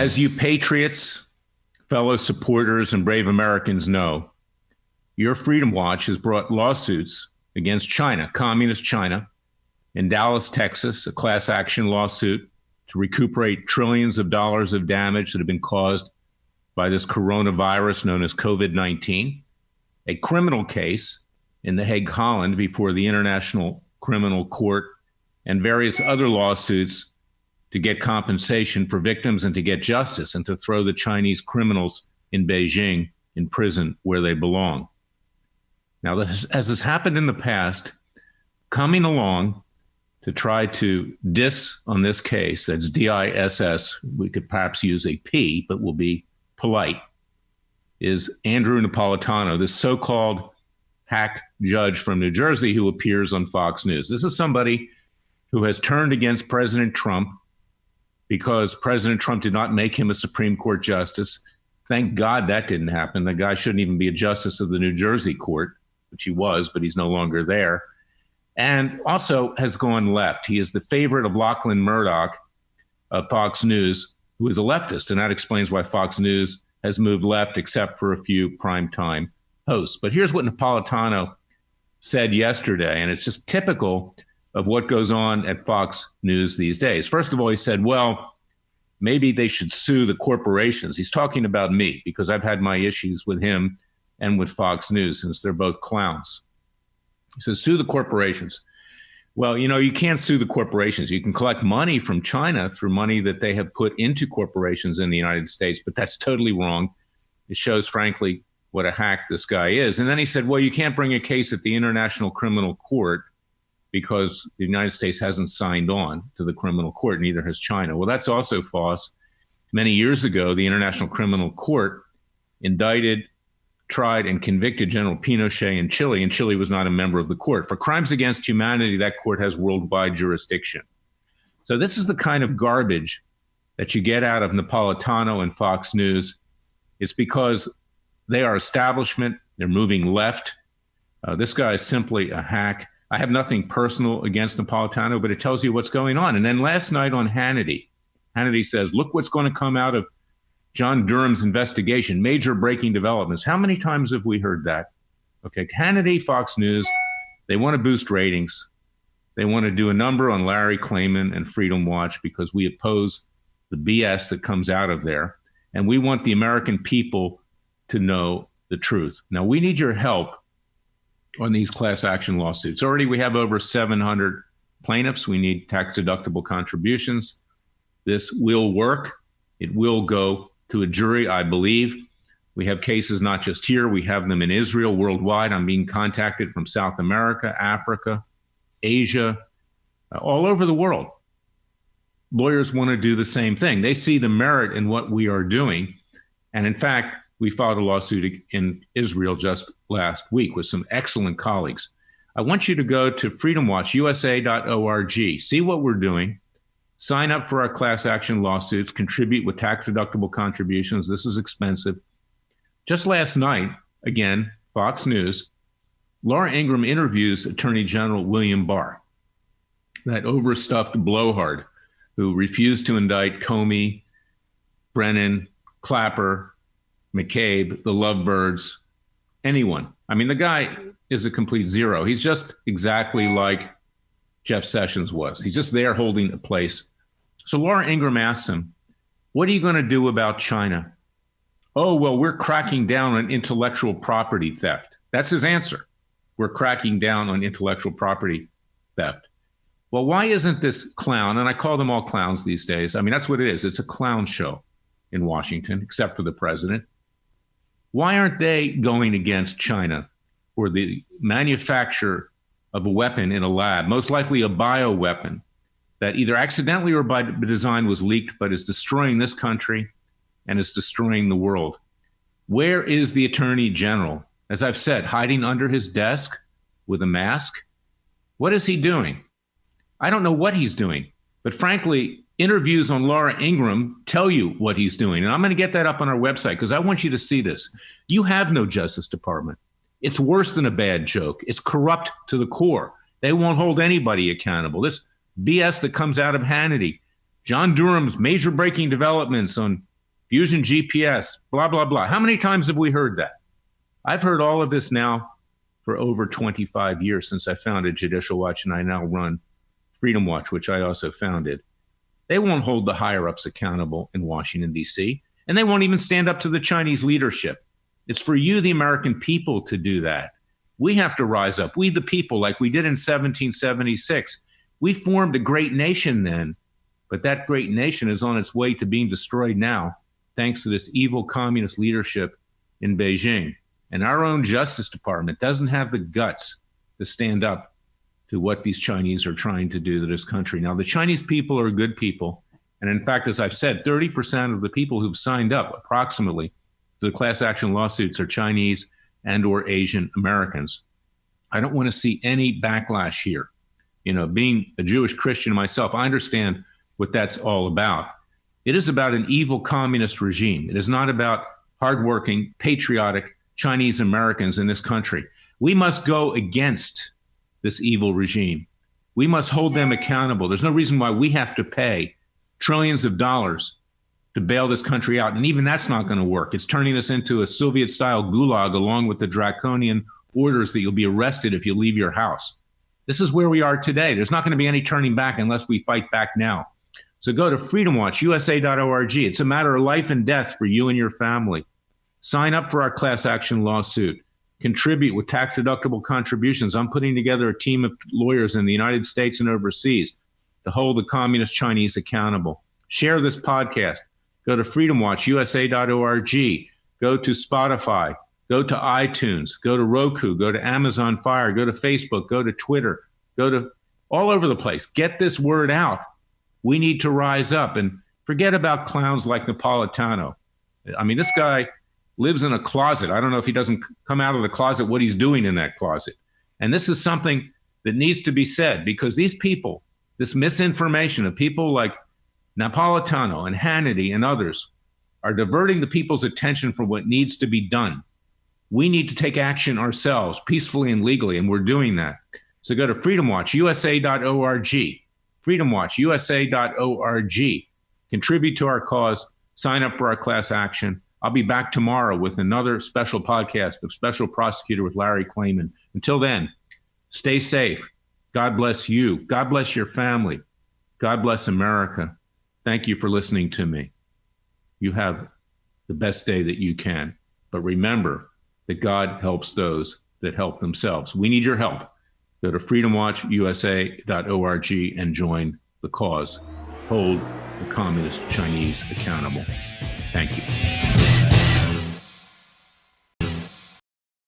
As you patriots, fellow supporters, and brave Americans know, your Freedom Watch has brought lawsuits against China, communist China, in Dallas, Texas, a class action lawsuit to recuperate trillions of dollars of damage that have been caused by this coronavirus known as COVID-19, a criminal case in The Hague, Holland, before the International Criminal Court, and various other lawsuits to get compensation for victims and to get justice and to throw the Chinese criminals in Beijing in prison where they belong. Now, as has happened in the past, coming along to try to diss on this case, that's D-I-S-S, we could perhaps use a P, but we'll be polite, is Andrew Napolitano, this so-called hack judge from New Jersey who appears on Fox News. This is somebody who has turned against President Trump because President Trump did not make him a Supreme Court justice. Thank God that didn't happen. The guy shouldn't even be a justice of the New Jersey court, which he was, but he's no longer there. And also has gone left. He is the favorite of Lachlan Murdoch of Fox News, who is a leftist. And that explains why Fox News has moved left, except for a few primetime hosts. But here's what Napolitano said yesterday, and it's just typical of what goes on at Fox News these days. First of all, he said, well, maybe they should sue the corporations. He's talking about me because I've had my issues with him and with Fox News since they're both clowns. He says, sue the corporations. Well, you know, you can't sue the corporations. You can collect money from China through money that they have put into corporations in the United States, but that's totally wrong. It shows, frankly, what a hack this guy is. And then he said, well, you can't bring a case at the International Criminal Court because the United States hasn't signed on to the criminal court, neither has China. Well, that's also false. Many years ago, the International Criminal Court indicted, tried, and convicted General Pinochet in Chile, and Chile was not a member of the court. For crimes against humanity, that court has worldwide jurisdiction. So this is the kind of garbage that you get out of Napolitano and Fox News. It's because they are establishment. They're moving left. This guy is simply a hack. I have nothing personal against Napolitano, but it tells you what's going on. And then last night on Hannity says, look what's going to come out of John Durham's investigation, major breaking developments. How many times have we heard that? Okay, Hannity, Fox News, they want to boost ratings. They want to do a number on Larry Klayman and Freedom Watch because we oppose the BS that comes out of there. And we want the American people to know the truth. Now, we need your help on these class action lawsuits. Already we have over 700 plaintiffs. We need tax-deductible contributions. This will work. It will go to a jury, I believe. We have cases not just here, we have them in Israel, worldwide. I'm being contacted from South America, Africa, Asia, all over the world. Lawyers want to do the same thing. They see the merit in what we are doing. And in fact, we filed a lawsuit in Israel just last week with some excellent colleagues. I want you to go to freedomwatchusa.org, see what we're doing. Sign up for our class action lawsuits, contribute with tax-deductible contributions. This is expensive. Just last night, again, Fox News, Laura Ingraham interviews Attorney General William Barr, that overstuffed blowhard who refused to indict Comey, Brennan, Clapper, McCabe, the Lovebirds, anyone. I mean, the guy is a complete zero. He's just exactly like Jeff Sessions was. He's just there holding a place. So Laura Ingraham asks him, what are you going to do about China? Oh, well, we're cracking down on intellectual property theft. That's his answer. We're cracking down on intellectual property theft. Well, why isn't this clown, and I call them all clowns these days. I mean, that's what it is. It's a clown show in Washington, except for the president. Why aren't they going against China for the manufacture of a weapon in a lab, most likely a bioweapon that either accidentally or by design was leaked, but is destroying this country and is destroying the world? Where is the Attorney General? As I've said, hiding under his desk with a mask? What is he doing? I don't know what he's doing, but frankly, interviews on Laura Ingraham tell you what he's doing. And I'm going to get that up on our website because I want you to see this. You have no Justice Department. It's worse than a bad joke. It's corrupt to the core. They won't hold anybody accountable. This BS that comes out of Hannity, John Durham's major breaking developments on Fusion GPS, blah, blah, blah. How many times have we heard that? I've heard all of this now for over 25 years since I founded Judicial Watch, and I now run Freedom Watch, which I also founded. They won't hold the higher-ups accountable in Washington, D.C., and they won't even stand up to the Chinese leadership. It's for you, the American people, to do that. We have to rise up. We, the people, like we did in 1776. We formed a great nation then, but that great nation is on its way to being destroyed now, thanks to this evil communist leadership in Beijing. And our own Justice Department doesn't have the guts to stand up to what these Chinese are trying to do to this country. Now, the Chinese people are good people. And in fact, as I've said, 30% of the people who've signed up approximately to the class action lawsuits are Chinese and or Asian Americans. I don't want to see any backlash here. Being a Jewish Christian myself, I understand what that's all about. It is about an evil communist regime. It is not about hardworking, patriotic Chinese Americans in this country. We must go against this evil regime. We must hold them accountable. There's no reason why we have to pay trillions of dollars to bail this country out. And even that's not going to work. It's turning us into a Soviet-style gulag, along with the draconian orders that you'll be arrested if you leave your house. This is where we are today. There's not going to be any turning back unless we fight back now. So go to freedomwatchusa.org. It's a matter of life and death for you and your family. Sign up for our class action lawsuit. Contribute with tax-deductible contributions. I'm putting together a team of lawyers in the United States and overseas to hold the communist Chinese accountable. Share this podcast. Go to freedomwatchusa.org. Go to Spotify. Go to iTunes. Go to Roku. Go to Amazon Fire. Go to Facebook. Go to Twitter. Go to all over the place. Get this word out. We need to rise up and forget about clowns like Napolitano. I mean, this guy lives in a closet. I don't know if he doesn't come out of the closet, what he's doing in that closet. And this is something that needs to be said, because these people, this misinformation of people like Napolitano and Hannity and others, are diverting the people's attention from what needs to be done. We need to take action ourselves, peacefully and legally, and we're doing that. So go to freedomwatchusa.org, freedomwatchusa.org. Contribute to our cause. Sign up for our class action. I'll be back tomorrow with another special podcast of Special Prosecutor with Larry Klayman. Until then, stay safe. God bless you. God bless your family. God bless America. Thank you for listening to me. You have the best day that you can. But remember that God helps those that help themselves. We need your help. Go to freedomwatchusa.org and join the cause. Hold the communist Chinese accountable. Thank you.